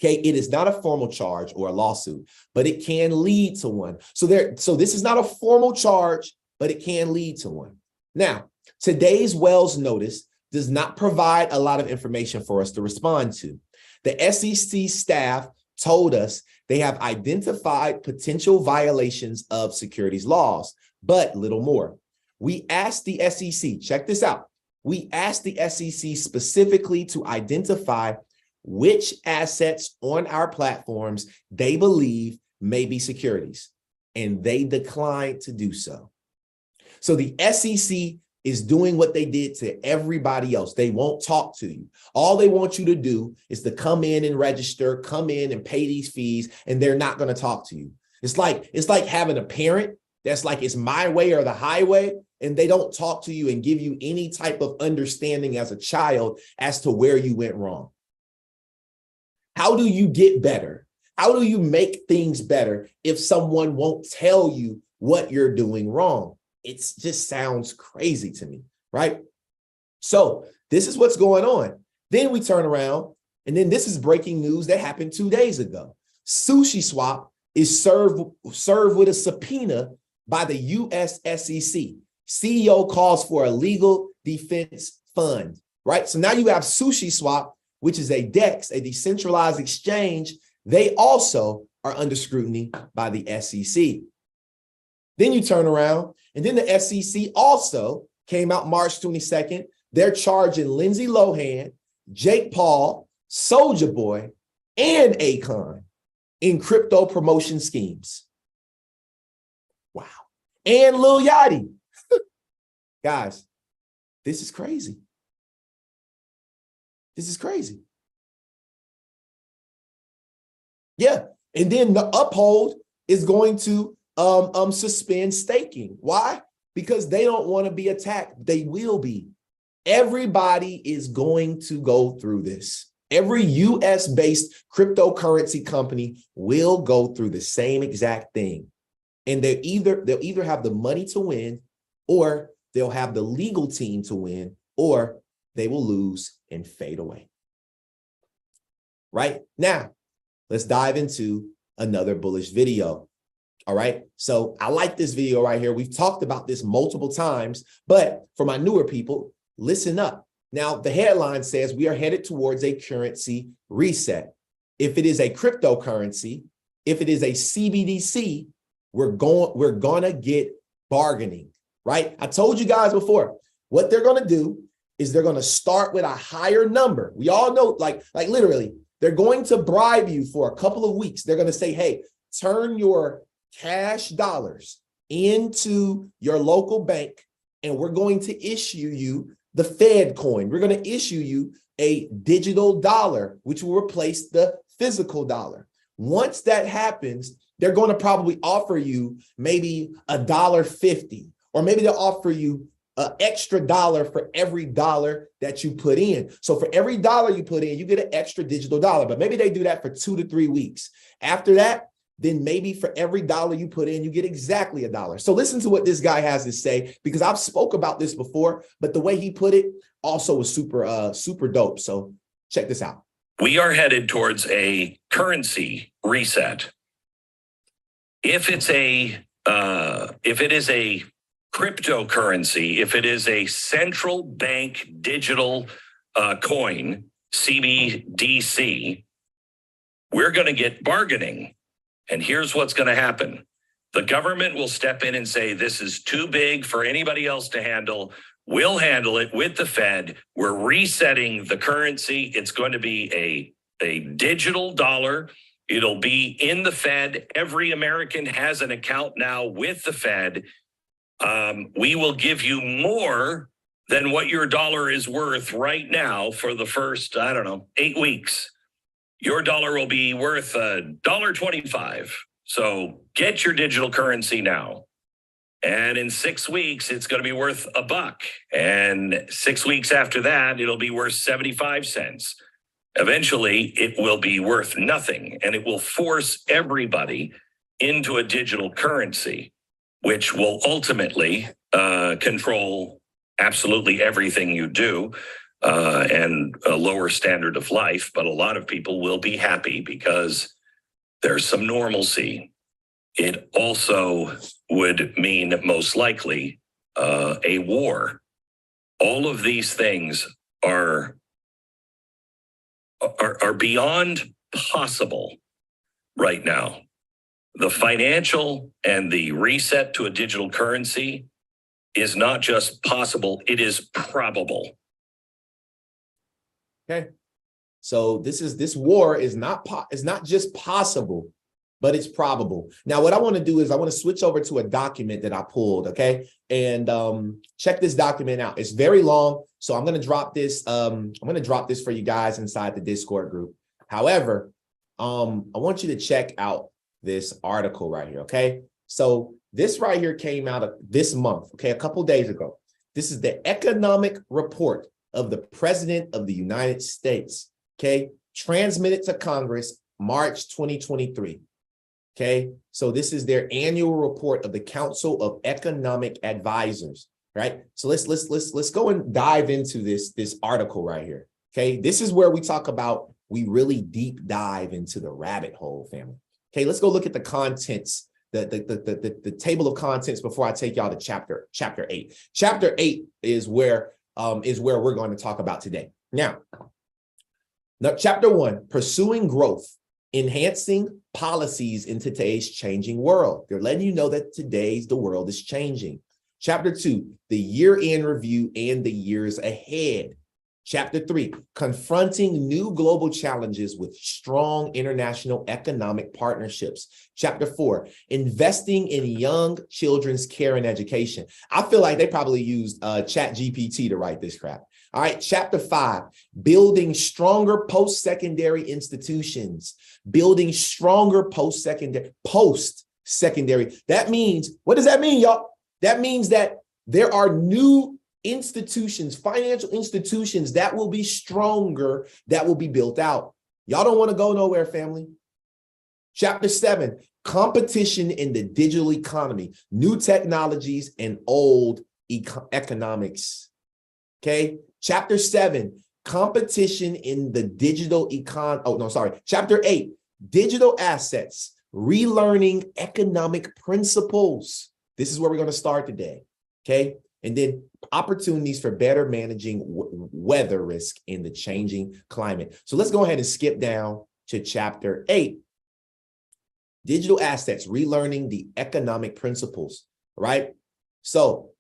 Okay, it is not a formal charge or a lawsuit, but it can lead to one. So this is not a formal charge, but it can lead to one. Now, today's Wells notice does not provide a lot of information for us to respond to. The SEC staff told us they have identified potential violations of securities laws, but little more. We asked the SEC, check this out. We asked the SEC specifically to identify which assets on our platforms they believe may be securities, and they declined to do so. So the SEC is doing what they did to everybody else. They won't talk to you. All they want you to do is to come in and register, come in and pay these fees, and they're not going to talk to you. It's like having a parent that's like, it's my way or the highway, and they don't talk to you and give you any type of understanding as a child as to where you went wrong. How do you get better? How do you make things better if someone won't tell you what you're doing wrong? It just sounds crazy to me, right? So this is what's going on. Then we turn around, and then this is breaking news that happened 2 days ago. SushiSwap is served with a subpoena by the US SEC. CEO calls for a legal defense fund, right? So now you have SushiSwap, which is a DEX, a decentralized exchange. They also are under scrutiny by the SEC. Then you turn around, and then the SEC also came out March 22nd. They're charging Lindsay Lohan, Jake Paul, Soulja Boy, and Akon in crypto promotion schemes. Wow. And Lil Yachty. Guys, this is crazy. This is crazy. Yeah. And then the Uphold is going to suspend staking. Why? Because they don't want to be attacked. They will be. Everybody is going to go through this. Every US-based cryptocurrency company will go through the same exact thing. And they'll either have the money to win, or they'll have the legal team to win, or they will lose and fade away. Right? Now, let's dive into another bullish video. All right. So I like this video right here. We've talked about this multiple times, but for my newer people, listen up. Now, the headline says we are headed towards a currency reset. If it is a cryptocurrency, if it is a CBDC, we're gonna get bargaining, right? I told you guys before, what they're gonna do is they're gonna start with a higher number. We all know, like literally, they're going to bribe you for a couple of weeks. They're gonna say, hey, turn your cash dollars into your local bank, and we're going to issue you the Fed coin. We're going to issue you a digital dollar, which will replace the physical dollar. Once that happens, they're going to probably offer you maybe $1.50, or maybe they'll offer you an extra dollar for every dollar that you put in. So for every dollar you put in, you get an extra digital dollar, but maybe they do that for 2 to 3 weeks. After that, then maybe for every dollar you put in, you get exactly $1. So listen to what this guy has to say, because I've spoke about this before, but the way he put it also was super dope. So check this out. We are headed towards a currency reset. If it is a cryptocurrency, if it is a central bank digital coin, CBDC, we're going to get bargaining. And here's what's going to happen. The government will step in and say, this is too big for anybody else to handle. We'll handle it with the Fed. We're resetting the currency. It's going to be a digital dollar. It'll be in the Fed. Every American has an account now with the Fed. We will give you more than what your dollar is worth right now for the first, 8 weeks. Your dollar will be worth $1.25. So get your digital currency now. And in 6 weeks, it's going to be worth $1. And 6 weeks after that, it'll be worth 75 cents. Eventually, it will be worth nothing, and it will force everybody into a digital currency, which will ultimately control absolutely everything you do and a lower standard of life. But a lot of people will be happy because there's some normalcy. It also would mean most likely a war. All of these things are beyond possible right now. The financial and the reset to a digital currency is not just possible, it is probable. Okay. So this war is not just possible, but it's probable. Now, what I want to do is I want to switch over to a document that I pulled, okay? And check this document out. It's very long, so I'm going to drop this. I'm going to drop this for you guys inside the Discord group. However, I want you to check out this article right here, okay? So this right here came out of this month, okay, a couple days ago. This is the economic report of the President of the United States, okay? Transmitted to Congress March 2023. Okay, so this is their annual report of the Council of Economic Advisors, right? So let's go and dive into this article right here. Okay, this is where we talk about, we really deep dive into the rabbit hole, family. Okay, let's go look at the contents, the table of contents before I take y'all to chapter 8. Chapter 8 is where we're going to talk about today. Now, chapter 1, pursuing growth. Enhancing policies in today's changing world. They're letting you know that the world is changing. Chapter 2, the year-end review and the years ahead. Chapter 3, confronting new global challenges with strong international economic partnerships. Chapter 4, investing in young children's care and education. I feel like they probably used ChatGPT to write this crap. All right, chapter 5, building stronger post-secondary institutions, building stronger post-secondary. That means, what does that mean, y'all? That means that there are new institutions, financial institutions that will be stronger, that will be built out. Y'all don't want to go nowhere, family. Chapter 7, competition in the digital economy, new technologies and old economics. Okay. Chapter 7, competition in the digital Chapter 8, digital assets, relearning economic principles. This is where we're going to start today. Okay. And then opportunities for better managing weather risk in the changing climate. So let's go ahead and skip down to chapter 8. Digital assets, relearning the economic principles, right? So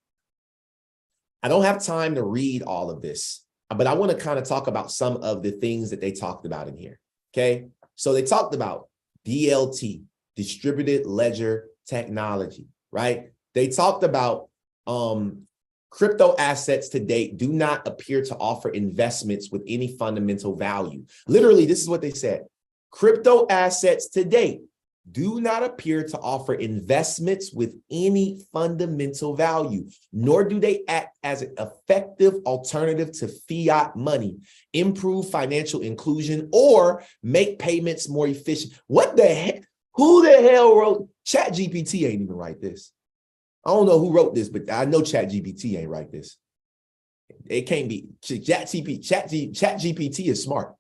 I don't have time to read all of this, but I want to kind of talk about some of the things that they talked about in here, okay? So they talked about DLT, distributed ledger technology, right? They talked about crypto assets to date do not appear to offer investments with any fundamental value. Literally, this is what they said. Crypto assets to date do not appear to offer investments with any fundamental value, nor do they act as an effective alternative to fiat money, improve financial inclusion, or make payments more efficient. What the heck? Who the hell wrote? ChatGPT ain't even write this. I don't know who wrote this, but I know ChatGPT ain't write this. It can't be. ChatGPT is smart.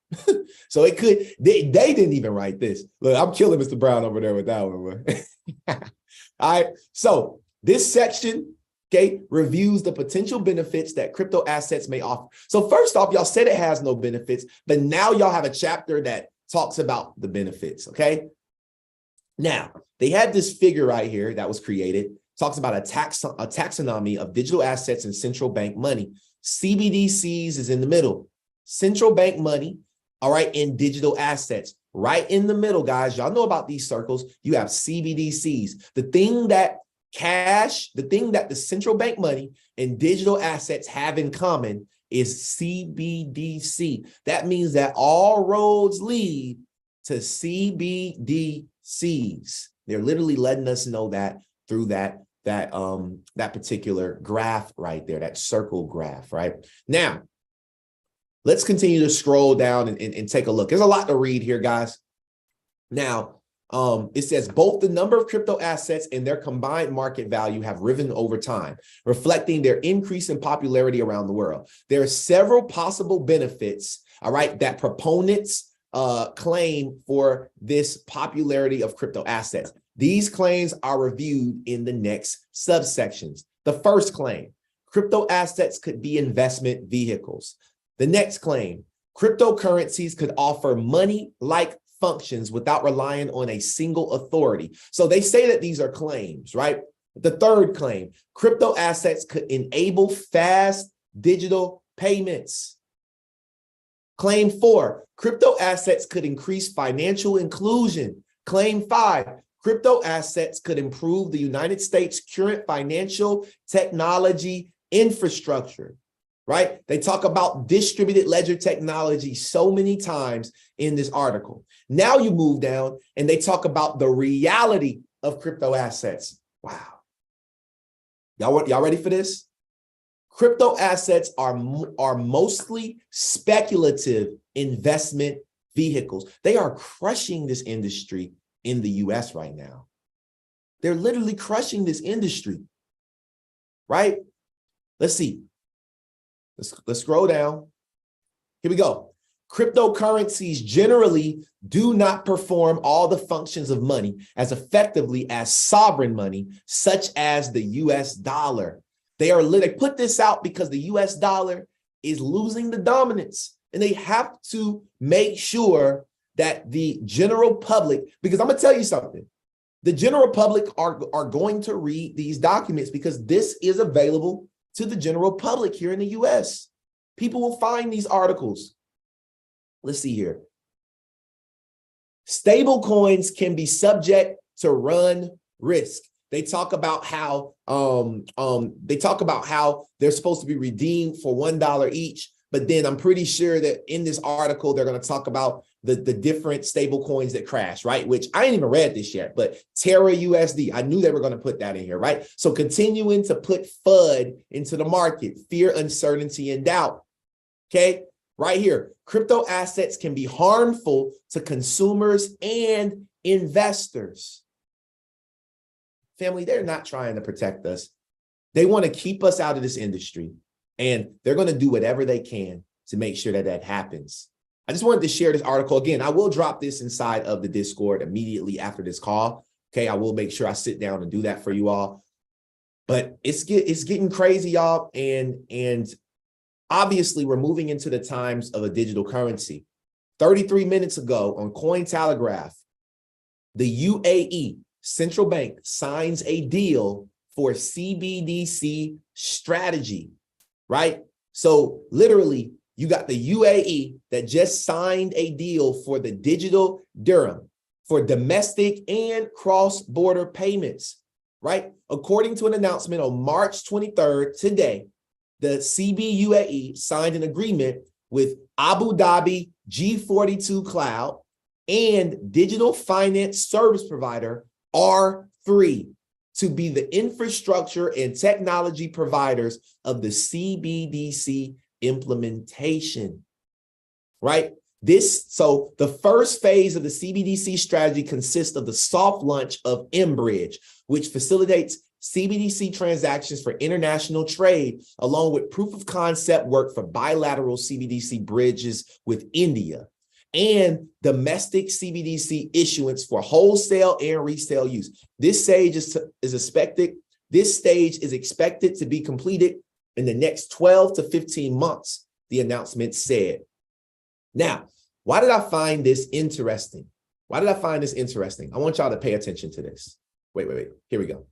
So it could, they didn't even write this. Look, I'm killing Mr. Brown over there with that one. All right. So this section okay, reviews the potential benefits that crypto assets may offer. So first off, y'all said it has no benefits, but now y'all have a chapter that talks about the benefits, okay? Now, they had this figure right here that was created, talks about a taxonomy of digital assets and central bank money. CBDCs is in the middle. Central bank money, all right, and digital assets. Right in the middle, guys, y'all know about these circles. You have CBDCs. The thing that the central bank money and digital assets have in common is CBDC. That means that all roads lead to CBDCs. They're literally letting us know that through that particular graph right there, that circle graph, right? Now, let's continue to scroll down and take a look. There's a lot to read here, guys. Now, it says both the number of crypto assets and their combined market value have risen over time, reflecting their increase in popularity around the world. There are several possible benefits, all right, that proponents claim for this popularity of crypto assets. These claims are reviewed in the next subsections. The first claim, crypto assets could be investment vehicles. The next claim, cryptocurrencies could offer money-like functions without relying on a single authority. So they say that these are claims, right? The third claim, crypto assets could enable fast digital payments. Claim 4, crypto assets could increase financial inclusion. Claim 5, crypto assets could improve the United States' current financial technology infrastructure, right? They talk about distributed ledger technology so many times in this article. Now you move down and they talk about the reality of crypto assets. Wow. Y'all ready for this? Crypto assets are mostly speculative investment vehicles. They are crushing this industry in the US right now. They're literally crushing this industry, right? Let's see. Let's scroll down. Here we go. Cryptocurrencies generally do not perform all the functions of money as effectively as sovereign money, such as the US dollar. They put this out because the US dollar is losing the dominance, and they have to make sure that the general public, because I'm gonna tell you something, the general public are going to read these documents because this is available to the general public here in the US. People will find these articles. Let's see here. Stable coins can be subject to run risk. They talk about how they're supposed to be redeemed for $1 each, but then I'm pretty sure that in this article they're going to talk about the different stable coins that crash, right? Which I ain't even read this yet, but Terra USD, I knew they were going to put that in here, right? So continuing to put FUD into the market, fear, uncertainty, and doubt. Okay, right here, crypto assets can be harmful to consumers and investors. Family, they're not trying to protect us. They want to keep us out of this industry, and they're going to do whatever they can to make sure that that happens. I just wanted to share this article. Again, I will drop this inside of the Discord immediately after this call. Okay, I will make sure I sit down and do that for you all. But it's getting crazy, y'all, and obviously we're moving into the times of a digital currency. 33 minutes ago on Cointelegraph, the UAE Central Bank signs a deal for CBDC strategy, right? So literally, you got the UAE that just signed a deal for the digital dirham for domestic and cross-border payments, right? According to an announcement on March 23rd, today, the CBUAE signed an agreement with Abu Dhabi G42 Cloud and digital finance service provider R3 to be the infrastructure and technology providers of the CBDC implementation, right? So the first phase of the CBDC strategy consists of the soft launch of mBridge, which facilitates CBDC transactions for international trade, along with proof of concept work for bilateral CBDC bridges with India, and domestic CBDC issuance for wholesale and resale use. This stage is expected This stage is expected to be completed in the next 12 to 15 months, the announcement said. Now, why did I find this interesting? Why did I find this interesting? I want y'all to pay attention to this. Wait. Here we go.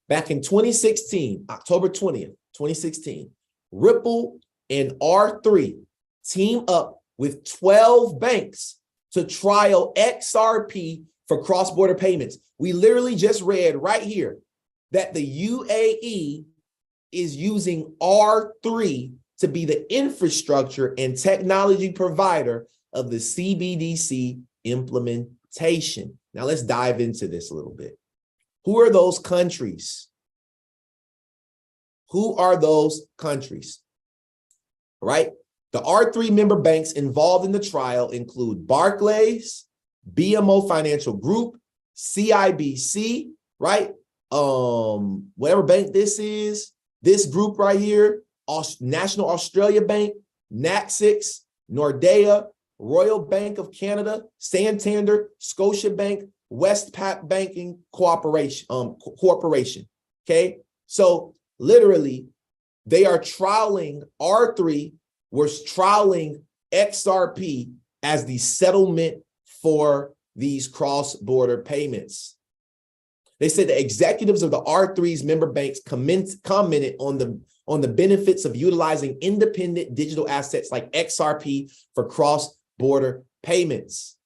Back in 2016, October 20th, 2016, Ripple and R3 team up with 12 banks to trial XRP for cross-border payments. We literally just read right here that the UAE is using R3 to be the infrastructure and technology provider of the CBDC implementation. Now let's dive into this a little bit. Who are those countries? Who are those countries? Right? The R3 member banks involved in the trial include Barclays, BMO Financial Group, CIBC, right? Whatever bank this is, this group right here, National Australia Bank, Naxix, Nordea, Royal Bank of Canada, Santander, Scotiabank, Westpac Banking Corporation. Okay, so literally, they are trialing R3 was trialing XRP as the settlement for these cross-border payments. They said the executives of the R3's member banks commented on the benefits of utilizing independent digital assets like XRP for cross-border payments.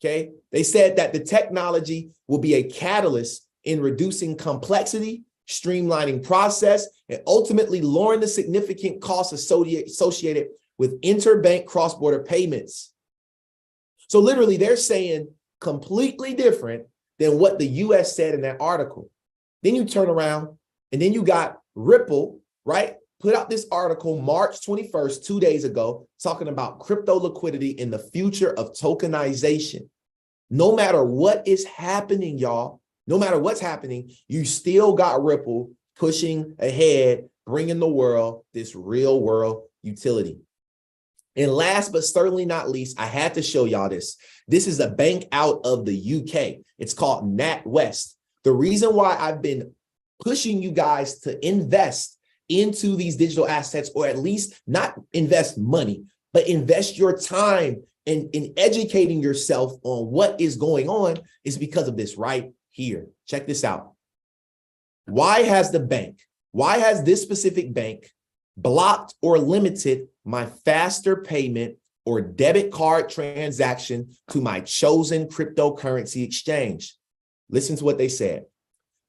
Okay, they said that the technology will be a catalyst in reducing complexity, streamlining process, and ultimately lowering the significant costs associated with interbank cross-border payments. So literally, they're saying completely different than what the US said in that article. Then you turn around and then you got Ripple, right? Put out this article March 21st, 2 days ago, talking about crypto liquidity in the future of tokenization. No matter what is happening, y'all, no matter what's happening, you still got Ripple pushing ahead, bringing the world this real world utility. And last but certainly not least, I had to show y'all this. This is a bank out of the UK. It's called NatWest. The reason why I've been pushing you guys to invest into these digital assets, or at least not invest money, but invest your time in educating yourself on what is going on, is because of this right here. Check this out. Why has this specific bank blocked or limited my faster payment or debit card transaction to my chosen cryptocurrency exchange? Listen to what they said.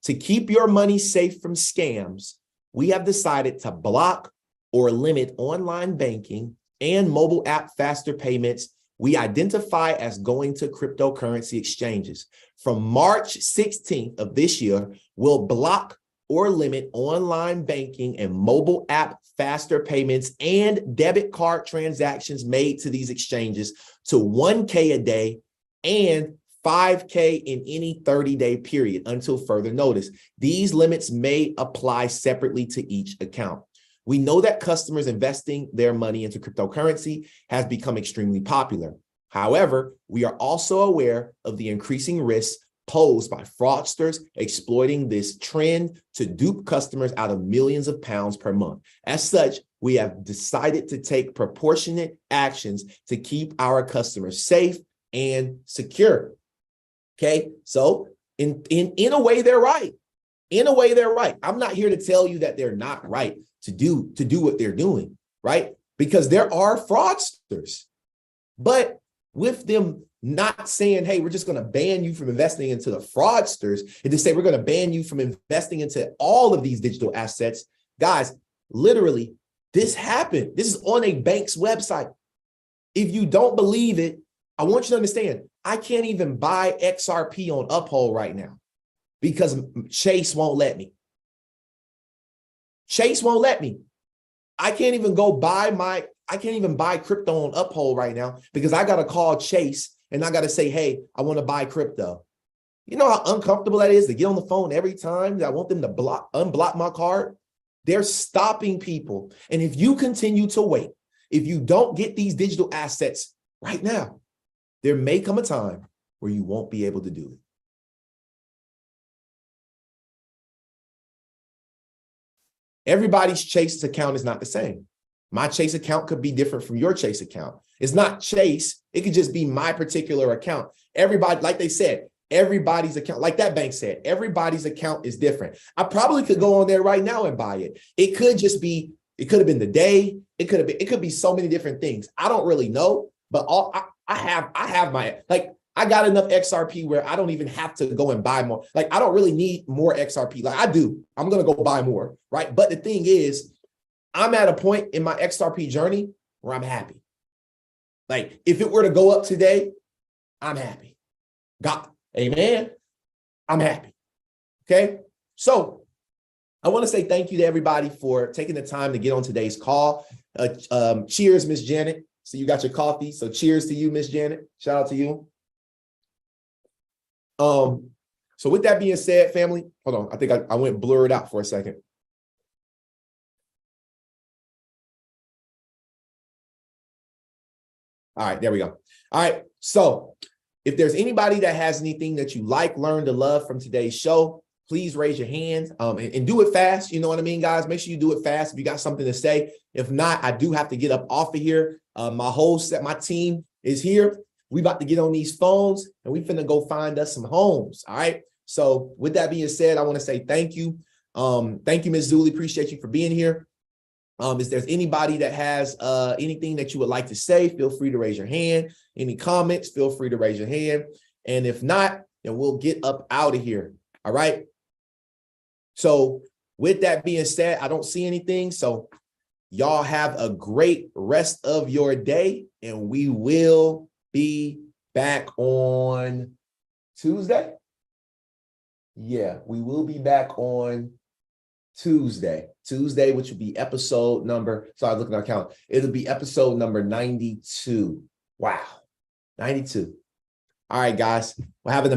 To keep your money safe from scams, we have decided to block or limit online banking and mobile app faster payments we identify as going to cryptocurrency exchanges. From March 16th of this year, we'll block or limit online banking and mobile app faster payments and debit card transactions made to these exchanges to 1K a day and 5K in any 30-day period until further notice. These limits may apply separately to each account. We know that customers investing their money into cryptocurrency has become extremely popular. However, we are also aware of the increasing risks posed by fraudsters exploiting this trend to dupe customers out of millions of pounds per month. As such, we have decided to take proportionate actions to keep our customers safe and secure. Okay, so in a way, they're right. In a way, they're right. I'm not here to tell you that they're not right to do what they're doing, right? Because there are fraudsters. But with them not saying, hey, we're just going to ban you from investing into the fraudsters, and to say we're going to ban you from investing into all of these digital assets, guys, literally, this happened. This is on a bank's website. If you don't believe it, I want you to understand, I can't even buy XRP on Uphold right now because Chase won't let me. Chase won't let me. I can't even buy crypto on Uphold right now because I got to call Chase and I got to say, hey, I want to buy crypto. You know how uncomfortable that is to get on the phone every time that I want them to unblock my card? They're stopping people. And if you continue to wait, if you don't get these digital assets right now, there may come a time where you won't be able to do it. Everybody's Chase account is not the same. My Chase account could be different from your Chase account. It's not Chase. It could just be my particular account. Everybody, like they said, everybody's account, like that bank said, everybody's account is different. I probably could go on there right now and buy it. It could just be, it could have been the day. It could be so many different things. I don't really know, but I have my, like, I got enough XRP where I don't even have to go and buy more. Like, I don't really need more XRP. Like I do, I'm going to go buy more, right? But the thing is, I'm at a point in my XRP journey where I'm happy. Like if it were to go up today, I'm happy. God, amen. I'm happy. Okay. So I want to say thank you to everybody for taking the time to get on today's call. Cheers, Miss Janet. So you got your coffee. So cheers to you, Miss Janet. Shout out to you. So with that being said, family, hold on. I think I went blurred out for a second. All right, there we go. All right. So if there's anybody that has anything that you like, learned, or love from today's show, please raise your hand and do it fast. You know what I mean, guys? Make sure you do it fast if you got something to say. If not, I do have to get up off of here. My whole set, my team is here. We about to get on these phones and we finna go find us some homes. All right. So with that being said, I want to say thank you. Thank you, Ms. Zuli. Appreciate you for being here. If there's anybody that has anything that you would like to say, feel free to raise your hand. Any comments, feel free to raise your hand. And if not, then we'll get up out of here. All right. So with that being said, I don't see anything. So y'all have a great rest of your day, and we will be back on Tuesday. Yeah, we will be back on Tuesday, which will be episode number, sorry, looking at our calendar. It'll be episode number 92. Wow, 92. All right, guys, we're having a